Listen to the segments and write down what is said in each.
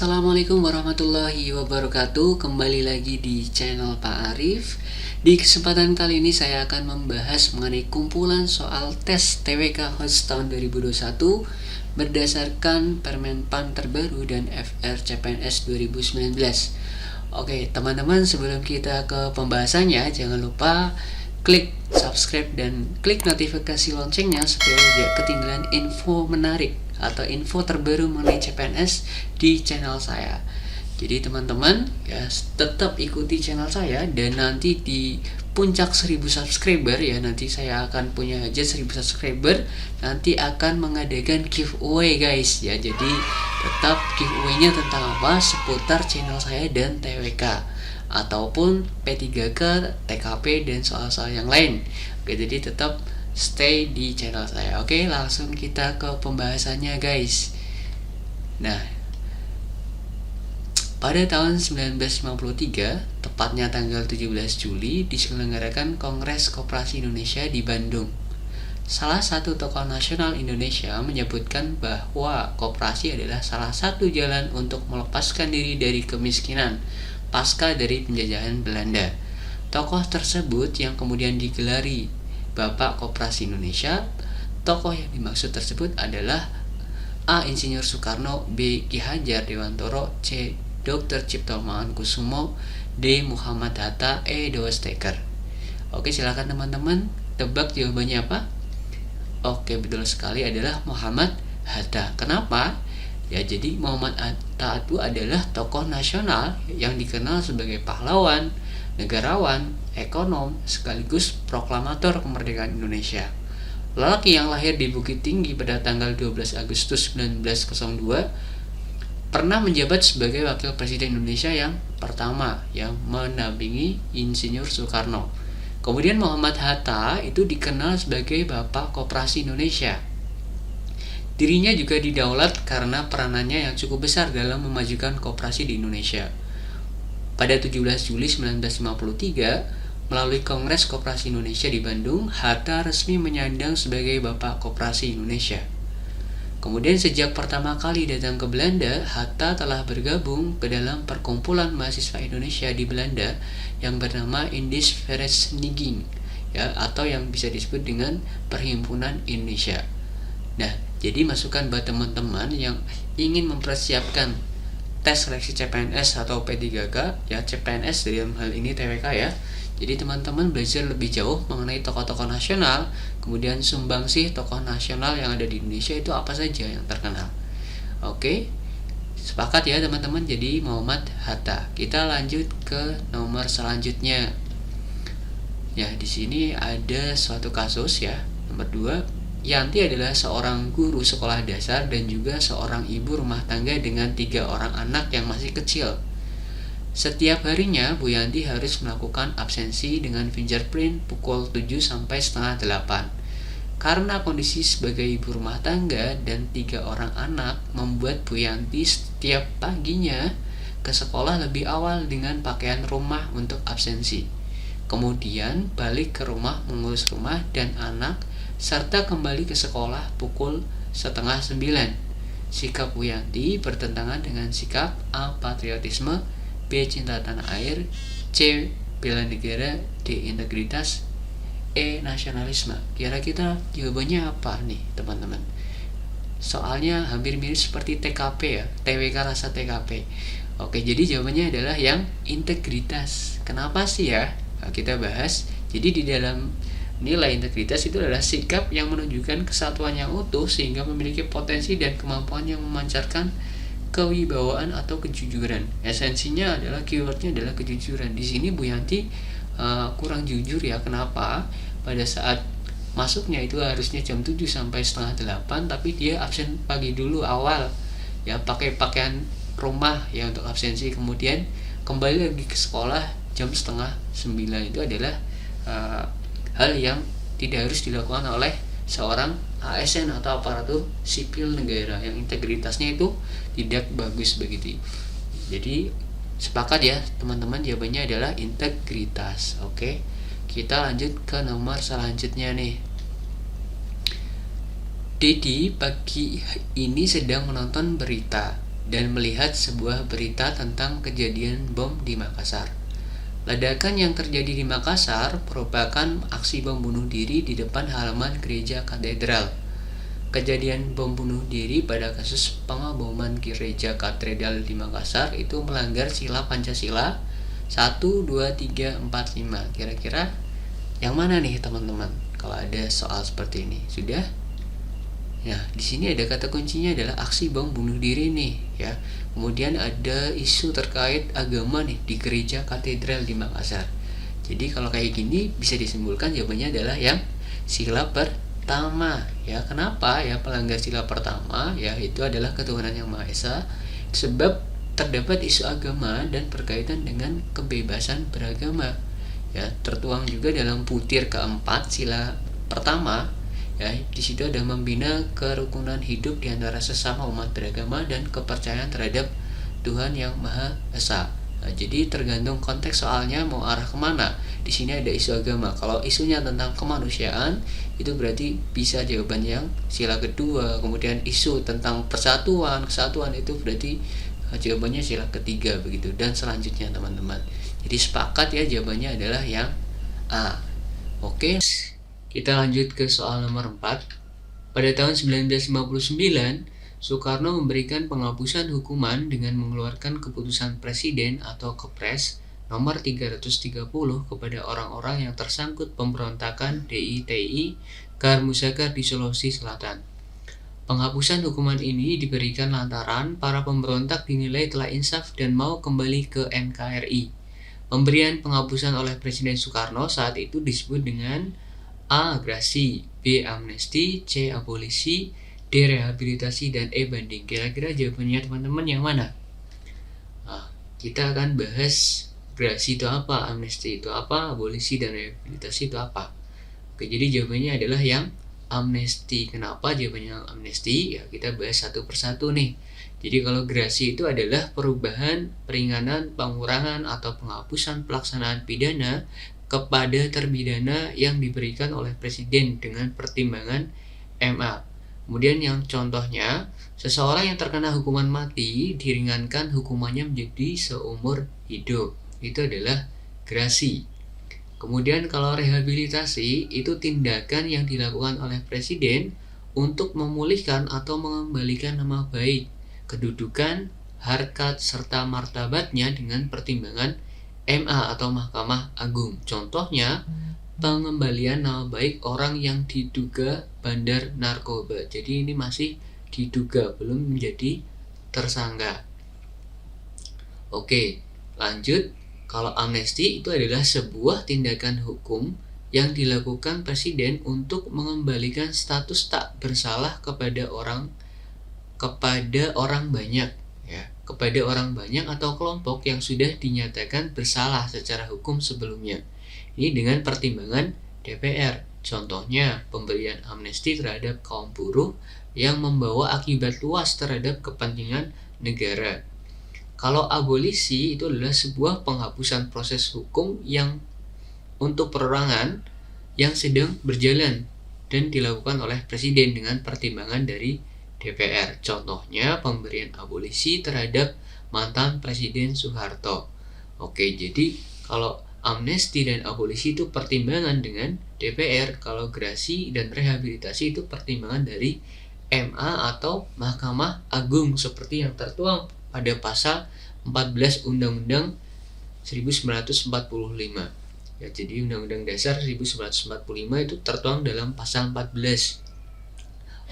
Assalamualaikum warahmatullahi wabarakatuh. Kembali lagi di channel Pak Arif. Di kesempatan kali ini saya akan membahas mengenai kumpulan soal tes TWK Host tahun 2021 berdasarkan Permenpan terbaru dan FR CPNS 2019. Oke teman-teman, sebelum kita ke pembahasannya, jangan lupa klik subscribe dan klik notifikasi loncengnya supaya tidak ketinggalan info menarik atau info terbaru mengenai CPNS di channel saya. Jadi teman-teman ya, tetap ikuti channel saya, dan nanti di puncak 1000 subscriber ya, nanti saya akan punya aja 1000 subscriber, nanti akan mengadakan giveaway guys ya. Jadi tetap giveaway-nya tentang apa? Seputar channel saya dan TWK ataupun P3K, TKP dan soal-soal yang lain. Oke, jadi tetap stay di channel saya. Oke, langsung kita ke pembahasannya guys. Nah, pada tahun 1953, tepatnya tanggal 17 Juli, diselenggarakan Kongres Koperasi Indonesia di Bandung. Salah satu tokoh nasional Indonesia menyebutkan bahwa koperasi adalah salah satu jalan untuk melepaskan diri dari kemiskinan pasca dari penjajahan Belanda. Tokoh tersebut yang kemudian digelari Bapak Koperasi Indonesia. Tokoh yang dimaksud tersebut adalah A. Insinyur Soekarno, B. Ki Hajar Dewantoro, C. Dr. Cipto Mangunkusumo, D. Muhammad Hatta, E. Dewes Steker. Oke, silakan teman-teman tebak jawabannya apa? Oke, betul sekali, adalah Muhammad Hatta. Kenapa? Ya, jadi Muhammad Hatta itu adalah tokoh nasional yang dikenal sebagai pahlawan, negarawan, ekonom, sekaligus proklamator kemerdekaan Indonesia. Lelaki yang lahir di Bukit Tinggi pada tanggal 12 Agustus 1902 pernah menjabat sebagai Wakil Presiden Indonesia yang pertama yang mendampingi Insinyur Soekarno. Kemudian Muhammad Hatta itu dikenal sebagai Bapak Koperasi Indonesia. Dirinya juga didaulat karena peranannya yang cukup besar dalam memajukan koperasi di Indonesia. Pada 17 Juli 1953, melalui Kongres Koperasi Indonesia di Bandung, Hatta resmi menyandang sebagai Bapak Koperasi Indonesia. Kemudian sejak pertama kali datang ke Belanda, Hatta telah bergabung ke dalam perkumpulan mahasiswa Indonesia di Belanda yang bernama Indische Vereniging ya, atau yang bisa disebut dengan Perhimpunan Indonesia. Nah, jadi masukan buat teman-teman yang ingin mempersiapkan tes seleksi CPNS atau P3K ya, CPNS dalam hal ini TWK ya. Jadi teman-teman belajar lebih jauh mengenai tokoh-tokoh nasional, kemudian sumbangsih tokoh nasional yang ada di Indonesia itu apa saja yang terkenal. Oke, sepakat ya teman-teman. Jadi Muhammad Hatta. Kita lanjut ke nomor selanjutnya. Ya, di sini ada suatu kasus ya. Nomor 2. Yanti adalah seorang guru sekolah dasar dan juga seorang ibu rumah tangga dengan 3 orang anak yang masih kecil. Setiap harinya Bu Yanti harus melakukan absensi dengan fingerprint pukul 7 sampai setengah 8. Karena kondisi sebagai ibu rumah tangga dan 3 orang anak membuat Bu Yanti setiap paginya ke sekolah lebih awal dengan pakaian rumah untuk absensi. Kemudian balik ke rumah mengurus rumah dan anak, serta kembali ke sekolah pukul 8:30. Sikap Bu Yanti bertentangan dengan sikap A. Patriotisme, B. Cinta tanah air, C. Bela negara, D. Integritas, E. Nasionalisme. Kira-kira jawabannya apa nih teman-teman? Soalnya hampir mirip seperti TKP ya, TWK rasa TKP. Oke, jadi jawabannya adalah yang integritas. Kenapa sih ya? Nah, kita bahas. Jadi di dalam nilai integritas itu adalah sikap yang menunjukkan kesatuan yang utuh sehingga memiliki potensi dan kemampuan yang memancarkan kewibawaan atau kejujuran. Esensinya adalah keywordnya adalah kejujuran. Di sini Bu Yanti kurang jujur ya. Kenapa? Pada saat masuknya itu harusnya jam 7 sampai setengah 8, tapi dia absen pagi dulu awal ya, pakai pakaian rumah ya untuk absensi, kemudian kembali lagi ke sekolah jam setengah 9. Itu adalah hal yang tidak harus dilakukan oleh seorang ASN atau aparatur sipil negara yang integritasnya itu tidak bagus begitu. Jadi sepakat ya teman-teman, jawabannya adalah integritas. Oke, kita lanjut ke nomor selanjutnya nih. Dedi pagi ini sedang menonton berita. dan melihat sebuah berita tentang kejadian bom di Makassar. Ledakan yang terjadi di Makassar merupakan aksi bom bunuh diri di depan halaman gereja katedral. Kejadian bom bunuh diri pada kasus pengeboman gereja katedral di Makassar itu melanggar sila Pancasila 1, 2, 3, 4, 5. Kira-kira yang mana nih teman-teman? Kalau ada soal seperti ini, sudah? Nah, di sini ada kata kuncinya adalah aksi bom bunuh diri nih, ya. Kemudian ada isu terkait agama nih di gereja katedral di Makassar. Jadi kalau kayak gini bisa disimpulkan jawabannya adalah yang sila pertama, ya. Kenapa ya pelanggar sila pertama? Ya, itu adalah ketuhanan yang Maha Esa. Sebab terdapat isu agama dan berkaitan dengan kebebasan beragama. Ya, tertuang juga dalam butir keempat sila pertama. Ya, di situ ada membina kerukunan hidup di antara sesama umat beragama dan kepercayaan terhadap Tuhan yang Maha Esa. Nah, jadi tergantung konteks soalnya mau arah kemana. Di sini ada isu agama. Kalau isunya tentang kemanusiaan, itu berarti bisa jawaban yang sila kedua. Kemudian isu tentang persatuan, kesatuan itu berarti jawabannya sila ketiga begitu. Dan selanjutnya teman-teman. Jadi sepakat ya jawabannya adalah yang A. Oke. Kita lanjut ke soal nomor 4. Pada tahun 1959, Soekarno memberikan penghapusan hukuman dengan mengeluarkan keputusan Presiden atau Kepres nomor 330 kepada orang-orang yang tersangkut pemberontakan DITI Karmusakar di Sulawesi Selatan. Penghapusan hukuman ini diberikan lantaran para pemberontak dinilai telah insaf dan mau kembali ke NKRI. Pemberian penghapusan oleh Presiden Soekarno saat itu disebut dengan A. Grasi, B. Amnesti, C. Abolisi, D. Rehabilitasi, dan E. Banding. Kira-kira jawabannya teman-teman yang mana? Nah, kita akan bahas grasi itu apa, amnesti itu apa, abolisi dan rehabilitasi itu apa. Oke, jadi jawabannya adalah yang amnesti. Kenapa jawabannya amnesti? Ya, kita bahas satu persatu nih. Jadi kalau grasi itu adalah perubahan, peringanan, pengurangan, atau penghapusan pelaksanaan pidana kepada terpidana yang diberikan oleh Presiden dengan pertimbangan MA. Kemudian yang contohnya, seseorang yang terkena hukuman mati diringankan hukumannya menjadi seumur hidup. Itu adalah grasi. Kemudian kalau rehabilitasi itu tindakan yang dilakukan oleh Presiden untuk memulihkan atau mengembalikan nama baik, kedudukan, harkat, serta martabatnya dengan pertimbangan MA atau Mahkamah Agung. Contohnya, pengembalian nama baik orang yang diduga bandar narkoba. Jadi ini masih diduga, belum menjadi tersangka. Oke, lanjut. Kalau amnesti itu adalah sebuah tindakan hukum yang dilakukan Presiden untuk mengembalikan status tak bersalah kepada orang banyak, ya, kepada orang banyak atau kelompok yang sudah dinyatakan bersalah secara hukum sebelumnya. Ini dengan pertimbangan DPR. Contohnya, pemberian amnesti terhadap kaum buruh yang membawa akibat luas terhadap kepentingan negara. Kalau abolisi itu adalah sebuah penghapusan proses hukum yang untuk perorangan yang sedang berjalan dan dilakukan oleh Presiden dengan pertimbangan dari DPR. Contohnya pemberian abolisi terhadap mantan Presiden Soeharto. Oke, jadi kalau amnesti dan abolisi itu pertimbangan dengan DPR, kalau grasi dan rehabilitasi itu pertimbangan dari MA atau Mahkamah Agung seperti yang tertuang pada pasal 14 Undang-Undang 1945. Ya, jadi Undang-Undang Dasar 1945 itu tertuang dalam pasal 14.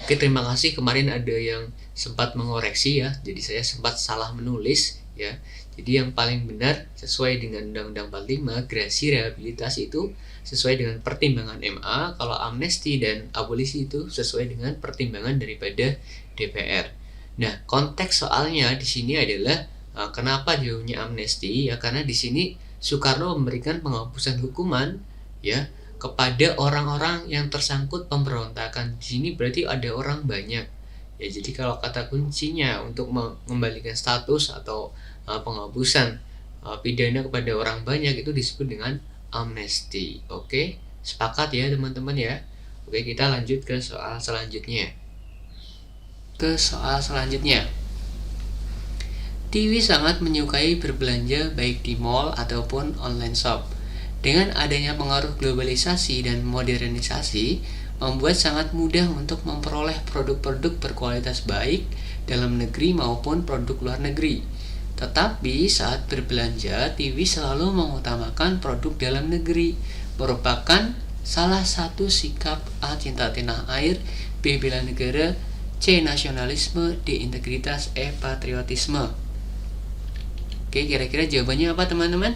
Oke, terima kasih. Kemarin ada yang sempat mengoreksi ya, jadi saya sempat salah menulis ya. Jadi yang paling benar sesuai dengan Undang-Undang 45, grasi rehabilitasi itu sesuai dengan pertimbangan MA, kalau amnesti dan abolisi itu sesuai dengan pertimbangan daripada DPR. Nah, konteks soalnya di sini adalah kenapa jauhnya amnesti? Ya karena di sini Soekarno memberikan penghapusan hukuman ya kepada orang-orang yang tersangkut pemberontakan. Di sini berarti ada orang banyak. Ya, jadi kalau kata kuncinya untuk mengembalikan status atau penghapusan pidana kepada orang banyak itu disebut dengan amnesti. Oke, sepakat ya teman-teman ya. Oke, kita lanjut ke soal selanjutnya. Tiwi sangat menyukai berbelanja baik di mall ataupun online shop. Dengan adanya pengaruh globalisasi dan modernisasi, membuat sangat mudah untuk memperoleh produk-produk berkualitas baik dalam negeri maupun produk luar negeri. Tetapi saat berbelanja, Tiwi selalu mengutamakan produk dalam negeri, merupakan salah satu sikap A. Cinta tanah air, B. Bela negara, C. Nasionalisme, D. Integritas, E. Patriotisme. Oke, kira-kira jawabannya apa teman-teman?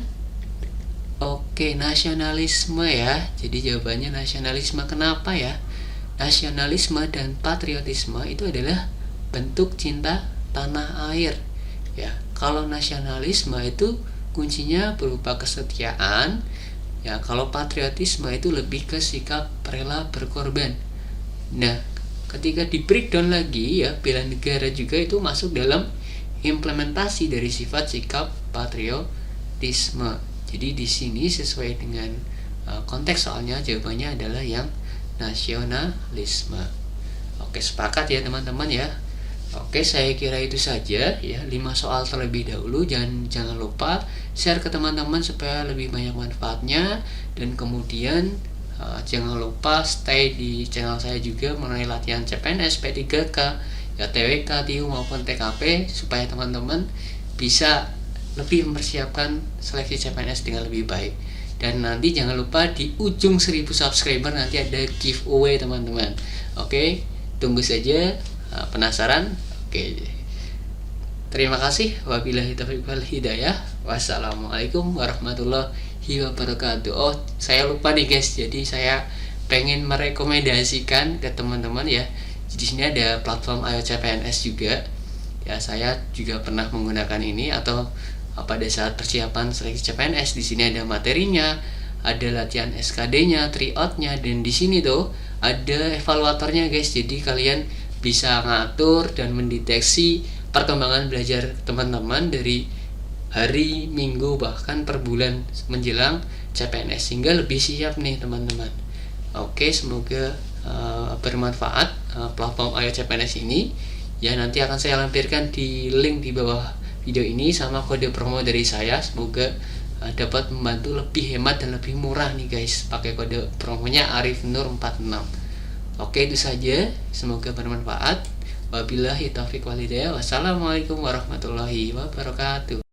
Oke, nasionalisme ya. Jadi jawabannya nasionalisme. Kenapa ya? Nasionalisme dan patriotisme itu adalah bentuk cinta tanah air. Ya, kalau nasionalisme itu kuncinya berupa kesetiaan. Ya, kalau patriotisme itu lebih ke sikap rela berkorban. Nah, ketika di breakdown lagi ya, bela negara juga itu masuk dalam implementasi dari sifat sikap patriotisme. Jadi di sini sesuai dengan konteks soalnya jawabannya adalah yang nasionalisme. Oke, sepakat ya teman-teman ya. Oke, saya kira itu saja ya, 5 soal terlebih dahulu. Jangan lupa share ke teman-teman supaya lebih banyak manfaatnya, dan kemudian jangan lupa stay di channel saya juga mengenai latihan CPNS, P3K, ya TWK, TIU maupun TKP, supaya teman-teman bisa lebih mempersiapkan seleksi CPNS dengan lebih baik. Dan nanti jangan lupa di ujung 1000 subscriber nanti ada giveaway teman-teman. Oke, tunggu saja. Penasaran? Oke. Terima kasih. Wabillahi taufiq wal hidayah. Wassalamualaikum warahmatullahi wabarakatuh. Oh, saya lupa nih guys. Jadi saya pengen merekomendasikan ke teman-teman ya. Di sini ada platform Ayo CPNS juga. Ya, saya juga pernah menggunakan ini atau pada saat persiapan seleksi CPNS. Di sini ada materinya, ada latihan SKD-nya, tryout-nya, dan di sini tuh ada evaluatornya guys. Jadi kalian bisa ngatur dan mendeteksi perkembangan belajar teman-teman dari hari, minggu, bahkan per bulan menjelang CPNS, sehingga lebih siap nih teman-teman. Oke, semoga bermanfaat platform Ayo CPNS ini ya. Nanti akan saya lampirkan di link di bawah video ini sama kode promo dari saya. Semoga dapat membantu lebih hemat dan lebih murah nih guys, pakai kode promonya Arif Nur 46. Oke, itu saja, semoga bermanfaat. Wabillahi taufiq wal hidayah. Wassalamualaikum warahmatullahi wabarakatuh.